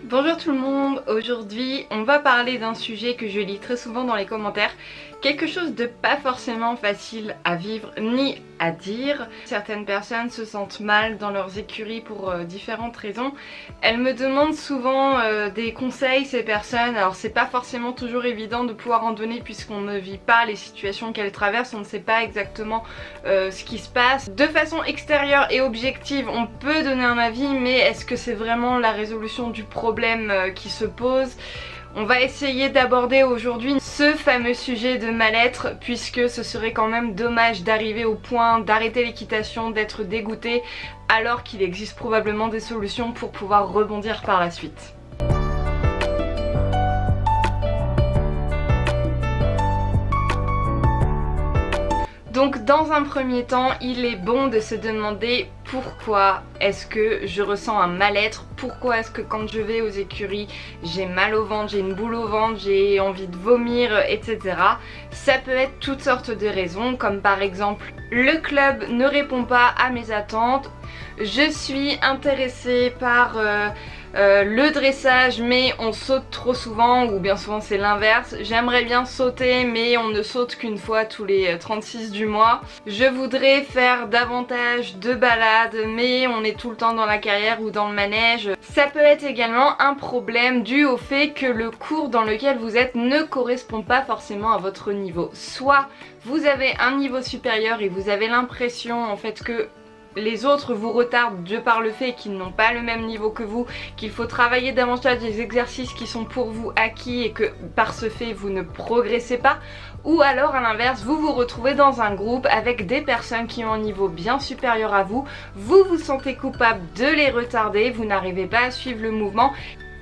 Bonjour tout le monde, aujourd'hui on va parler d'un sujet que je lis très souvent dans les commentaires, quelque chose de pas forcément facile à vivre ni à dire. Certaines personnes se sentent mal dans leurs écuries pour différentes raisons. Elles me demandent souvent des conseils, ces personnes. Alors c'est pas forcément toujours évident de pouvoir en donner puisqu'on ne vit pas les situations qu'elles traversent, on ne sait pas exactement ce qui se passe. De façon extérieure et objective, on peut donner un avis, mais est-ce que c'est vraiment la résolution du problème qui se pose ? On va essayer d'aborder aujourd'hui ce fameux sujet de mal-être, puisque ce serait quand même dommage d'arriver au point d'arrêter l'équitation, d'être dégoûté, alors qu'il existe probablement des solutions pour pouvoir rebondir par la suite. Donc dans un premier temps, il est bon de se demander pourquoi est-ce que je ressens un mal-être, pourquoi est-ce que quand je vais aux écuries, j'ai mal au ventre, j'ai une boule au ventre, j'ai envie de vomir, etc. Ça peut être toutes sortes de raisons, comme par exemple le club ne répond pas à mes attentes, je suis intéressée par le dressage mais on saute trop souvent, ou bien souvent c'est l'inverse. J'aimerais bien sauter mais on ne saute qu'une fois tous les 36 du mois. Je voudrais faire davantage de balades mais on est tout le temps dans la carrière ou dans le manège. Ça peut être également un problème dû au fait que le cours dans lequel vous êtes ne correspond pas forcément à votre niveau. Soit vous avez un niveau supérieur et vous avez l'impression en fait que les autres vous retardent de par le fait qu'ils n'ont pas le même niveau que vous, qu'il faut travailler davantage des exercices qui sont pour vous acquis et que par ce fait vous ne progressez pas. Ou alors à l'inverse, vous vous retrouvez dans un groupe avec des personnes qui ont un niveau bien supérieur à vous, vous vous sentez coupable de les retarder, vous n'arrivez pas à suivre le mouvement.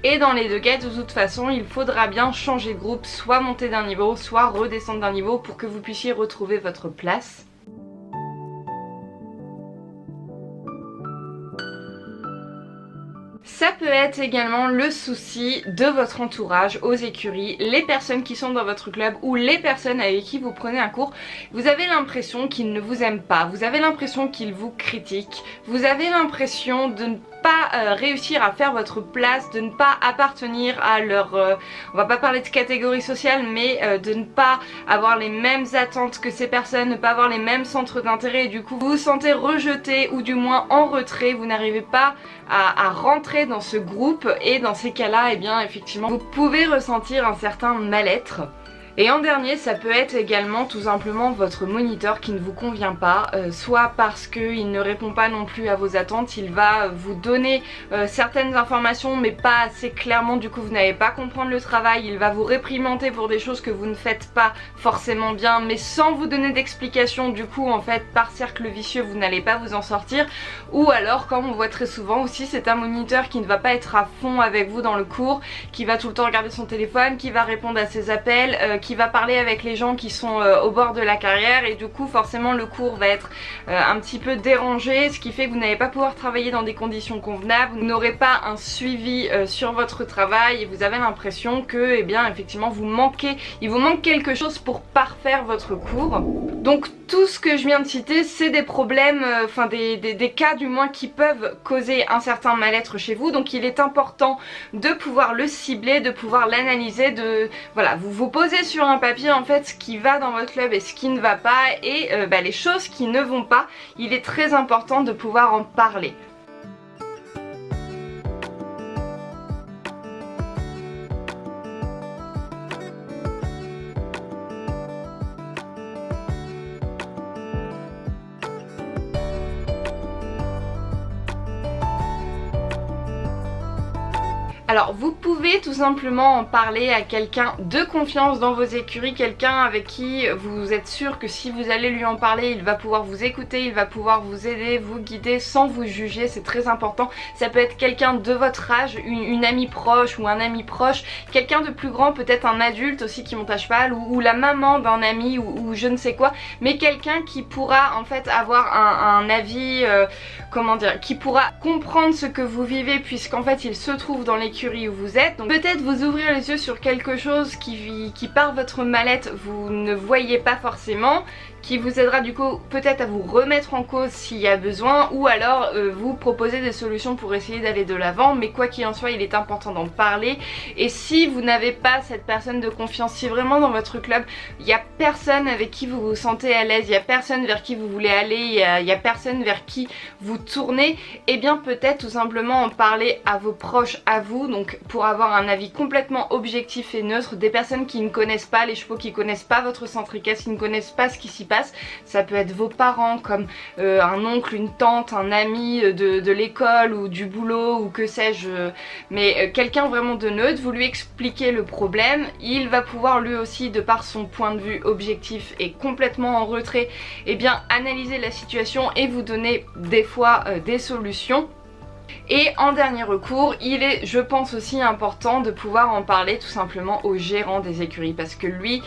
Et dans les deux cas, de toute façon, il faudra bien changer de groupe, soit monter d'un niveau, soit redescendre d'un niveau pour que vous puissiez retrouver votre place. Ça peut être également le souci de votre entourage aux écuries, les personnes qui sont dans votre club ou les personnes avec qui vous prenez un cours. Vous avez l'impression qu'ils ne vous aiment pas, vous avez l'impression qu'ils vous critiquent, vous avez l'impression de ne pas réussir à faire votre place, de ne pas appartenir à leur... on va pas parler de catégorie sociale, mais de ne pas avoir les mêmes attentes que ces personnes, ne pas avoir les mêmes centres d'intérêt et du coup vous vous sentez rejeté ou du moins en retrait, vous n'arrivez pas à rentrer dans ce groupe et dans ces cas-là, eh bien effectivement, vous pouvez ressentir un certain mal-être. Et en dernier, ça peut être également tout simplement votre moniteur qui ne vous convient pas, soit parce qu'il ne répond pas non plus à vos attentes, il va vous donner certaines informations mais pas assez clairement, du coup vous n'allez pas comprendre le travail, il va vous réprimander pour des choses que vous ne faites pas forcément bien mais sans vous donner d'explication, du coup en fait par cercle vicieux vous n'allez pas vous en sortir. Ou alors, comme on voit très souvent aussi, c'est un moniteur qui ne va pas être à fond avec vous dans le cours, qui va tout le temps regarder son téléphone, qui va répondre à ses appels, qui va parler avec les gens qui sont au bord de la carrière et du coup forcément le cours va être un petit peu dérangé, ce qui fait que vous n'allez pas pouvoir travailler dans des conditions convenables, vous n'aurez pas un suivi sur votre travail et vous avez l'impression que eh bien effectivement il vous manque quelque chose pour parfaire votre cours. Donc tout ce que je viens de citer, c'est des problèmes, enfin des cas du moins qui peuvent causer un certain mal-être chez vous. Donc il est important de pouvoir le cibler, de pouvoir l'analyser, de voilà, vous posez sur un papier en fait ce qui va dans votre club et ce qui ne va pas et les choses qui ne vont pas. Il est très important de pouvoir en parler. Alors vous pouvez tout simplement en parler à quelqu'un de confiance dans vos écuries, quelqu'un avec qui vous êtes sûr que si vous allez lui en parler, il va pouvoir vous écouter, il va pouvoir vous aider, vous guider sans vous juger, c'est très important. Ça peut être quelqu'un de votre âge, une amie proche ou un ami proche, quelqu'un de plus grand, peut-être un adulte aussi qui monte à cheval ou la maman d'un ami ou je ne sais quoi, mais quelqu'un qui pourra en fait avoir un avis, comment dire, qui pourra comprendre ce que vous vivez puisqu'en fait il se trouve dans l'écurie où vous êtes. Donc peut-être vous ouvrir les yeux sur quelque chose qui par votre mal-être vous ne voyez pas forcément, qui vous aidera du coup peut-être à vous remettre en cause s'il y a besoin, ou alors vous proposer des solutions pour essayer d'aller de l'avant. Mais quoi qu'il en soit, il est important d'en parler. Et si vous n'avez pas cette personne de confiance, si vraiment dans votre club il n'y a personne avec qui vous vous sentez à l'aise, il n'y a personne vers qui vous voulez aller, il n'y a personne vers qui vous tournez, et bien peut-être tout simplement en parler à vos proches, à vous, donc pour avoir un avis complètement objectif et neutre, des personnes qui ne connaissent pas les chevaux, qui connaissent pas votre centre équestre, qui ne connaissent pas ce qui s'y passe. Ça peut être vos parents, comme un oncle, une tante, un ami de l'école ou du boulot ou que sais-je, mais quelqu'un vraiment de neutre. Vous lui expliquez le problème, il va pouvoir lui aussi, de par son point de vue objectif et complètement en retrait, et bien analyser la situation et vous donner des fois des solutions. Et en dernier recours, il est, je pense, aussi important de pouvoir en parler tout simplement au gérant des écuries, parce que lui,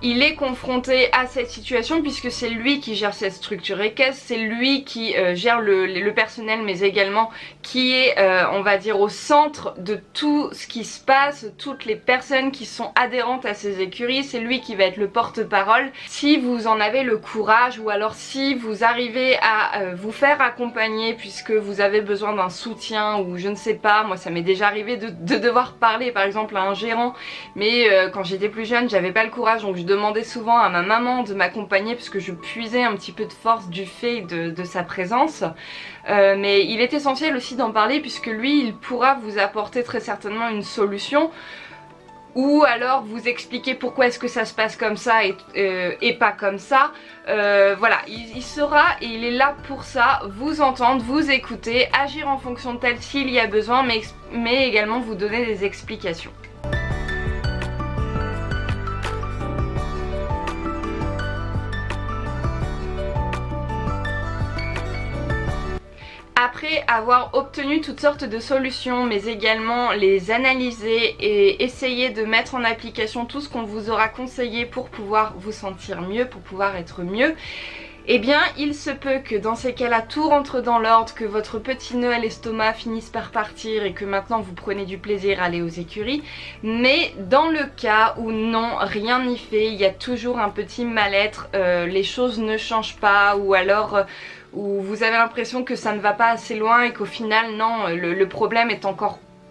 il est confronté à cette situation puisque c'est lui qui gère cette structure équestre, c'est lui qui gère le personnel, mais également qui est, on va dire, au centre de tout ce qui se passe, toutes les personnes qui sont adhérentes à ces écuries. C'est lui qui va être le porte-parole. Si vous en avez le courage, ou alors si vous arrivez à vous faire accompagner puisque vous avez besoin d'un soutien, ou je ne sais pas, moi ça m'est déjà arrivé de devoir parler par exemple à un gérant, mais quand j'étais plus jeune j'avais pas le courage, donc je demandais souvent à ma maman de m'accompagner parce que je puisais un petit peu de force du fait de sa présence. Mais il est essentiel aussi d'en parler puisque lui, il pourra vous apporter très certainement une solution, ou alors vous expliquer pourquoi est-ce que ça se passe comme ça et pas comme ça. Voilà, il sera et il est là pour ça, vous entendre, vous écouter, agir en fonction de tel s'il y a besoin, mais également vous donner des explications. Après avoir obtenu toutes sortes de solutions, mais également les analyser et essayer de mettre en application tout ce qu'on vous aura conseillé pour pouvoir vous sentir mieux, pour pouvoir être mieux, eh bien il se peut que dans ces cas-là tout rentre dans l'ordre, que votre petit nœud à l'estomac finisse par partir et que maintenant vous prenez du plaisir à aller aux écuries. Mais dans le cas où non, rien n'y fait, il y a toujours un petit mal-être, les choses ne changent pas, ou alors où vous avez l'impression que ça ne va pas assez loin et qu'au final non, le problème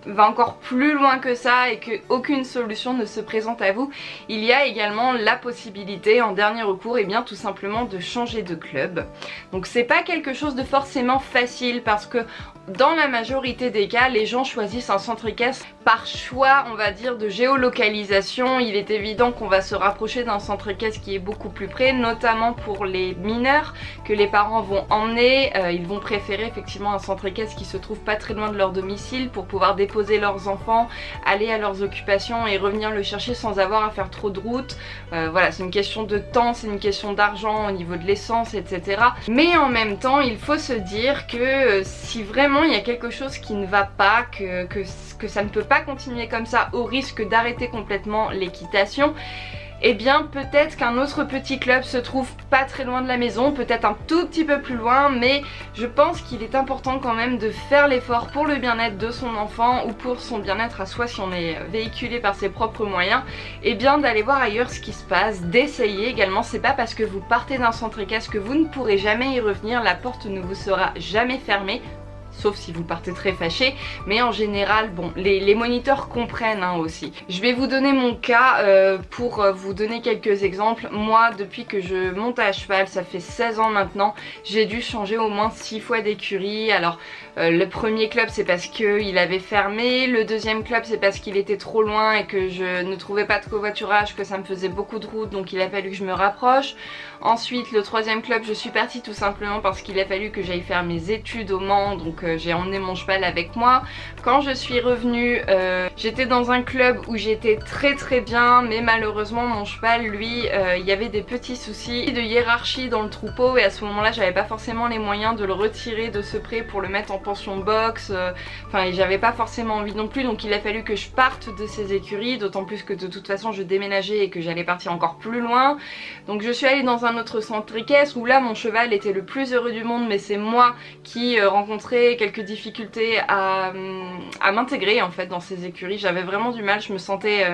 va encore plus loin que ça et qu'aucune solution ne se présente à vous, il y a également la possibilité en dernier recours, et bien tout simplement de changer de club. Donc c'est pas quelque chose de forcément facile parce que dans la majorité des cas, les gens choisissent un centre équestre par choix, on va dire, de géolocalisation. Il est évident qu'on va se rapprocher d'un centre équestre qui est beaucoup plus près, notamment pour les mineurs que les parents vont emmener. Ils vont préférer effectivement un centre équestre qui se trouve pas très loin de leur domicile pour pouvoir déposer leurs enfants, aller à leurs occupations et revenir le chercher sans avoir à faire trop de route. Voilà, c'est une question de temps, c'est une question d'argent au niveau de l'essence, etc. Mais en même temps, il faut se dire que si vraiment il y a quelque chose qui ne va pas, que ça ne peut pas continuer comme ça, au risque d'arrêter complètement l'équitation, eh bien peut-être qu'un autre petit club se trouve pas très loin de la maison, peut-être un tout petit peu plus loin, mais je pense qu'il est important quand même de faire l'effort pour le bien-être de son enfant ou pour son bien-être à soi si on est véhiculé par ses propres moyens, et bien d'aller voir ailleurs ce qui se passe, d'essayer également. C'est pas parce que vous partez d'un centre équestre que vous ne pourrez jamais y revenir, la porte ne vous sera jamais fermée. Sauf si vous partez très fâché, mais en général, bon, les moniteurs comprennent hein, aussi. Je vais vous donner mon cas pour vous donner quelques exemples. Moi, depuis que je monte à cheval, ça fait 16 ans maintenant, j'ai dû changer au moins 6 fois d'écurie. Alors, le premier club, c'est parce qu'il avait fermé. Le deuxième club, c'est parce qu'il était trop loin et que je ne trouvais pas de covoiturage, que ça me faisait beaucoup de route, donc il a fallu que je me rapproche. Ensuite, le troisième club, je suis partie tout simplement parce qu'il a fallu que j'aille faire mes études au Mans, donc j'ai emmené mon cheval avec moi. Quand je suis revenue, j'étais dans un club où j'étais très bien, mais malheureusement mon cheval, lui, il y avait des petits soucis de hiérarchie dans le troupeau, et à ce moment-là, j'avais pas forcément les moyens de le retirer de ce pré pour le mettre en pension box. Enfin, j'avais pas forcément envie non plus, donc il a fallu que je parte de ces écuries, d'autant plus que de toute façon je déménageais et que j'allais partir encore plus loin. Donc je suis allée dans un autre centre équestre où là mon cheval était le plus heureux du monde, mais c'est moi qui rencontrais difficultés à m'intégrer en fait dans ces écuries. J'avais vraiment du mal, je me sentais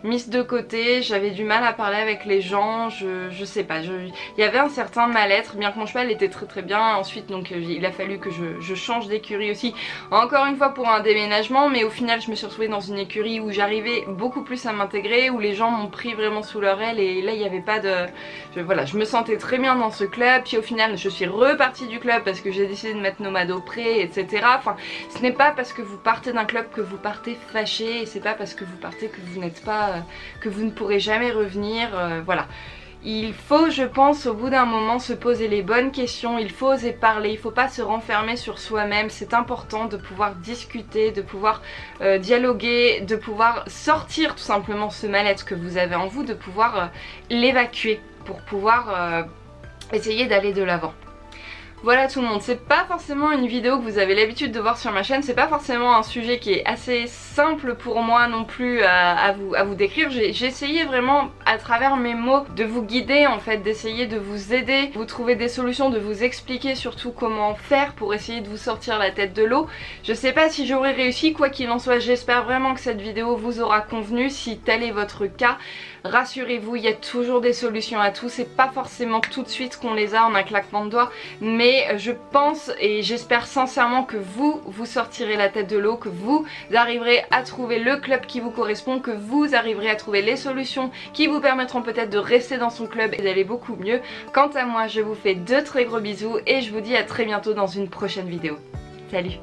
mise de côté, j'avais du mal à parler avec les gens, je sais pas, il y avait un certain mal-être, bien que mon cheval était très bien. Ensuite donc il a fallu que je change d'écurie aussi, encore une fois pour un déménagement, mais au final je me suis retrouvée dans une écurie où j'arrivais beaucoup plus à m'intégrer, où les gens m'ont pris vraiment sous leur aile et là il n'y avait pas de... Voilà, je me sentais très bien dans ce club, puis au final je suis repartie du club parce que j'ai décidé de mettre Nomade au pré, etc. Enfin, ce n'est pas parce que vous partez d'un club que vous partez fâché, et c'est pas parce que vous partez que vous n'êtes pas... que vous ne pourrez jamais revenir, voilà. Il faut, je pense, au bout d'un moment se poser les bonnes questions, il faut oser parler, il faut pas se renfermer sur soi-même. C'est important de pouvoir discuter, de pouvoir dialoguer, de pouvoir sortir tout simplement ce mal-être que vous avez en vous, de pouvoir l'évacuer pour pouvoir essayer d'aller de l'avant. Voilà tout le monde, c'est pas forcément une vidéo que vous avez l'habitude de voir sur ma chaîne, c'est pas forcément un sujet qui est assez simple pour moi non plus à vous décrire. J'ai essayé vraiment à travers mes mots de vous guider en fait, d'essayer de vous aider, vous trouver des solutions, de vous expliquer surtout comment faire pour essayer de vous sortir la tête de l'eau. Je sais pas si j'aurai réussi, quoi qu'il en soit, j'espère vraiment que cette vidéo vous aura convenu. Si tel est votre cas, rassurez-vous, il y a toujours des solutions à tout, c'est pas forcément tout de suite qu'on les a en un claquement de doigts, mais je pense et j'espère sincèrement que vous sortirez la tête de l'eau, que vous arriverez à trouver le club qui vous correspond, que vous arriverez à trouver les solutions qui vous permettront peut-être de rester dans son club et d'aller beaucoup mieux. Quant à moi, je vous fais de très gros bisous et je vous dis à très bientôt dans une prochaine vidéo. Salut!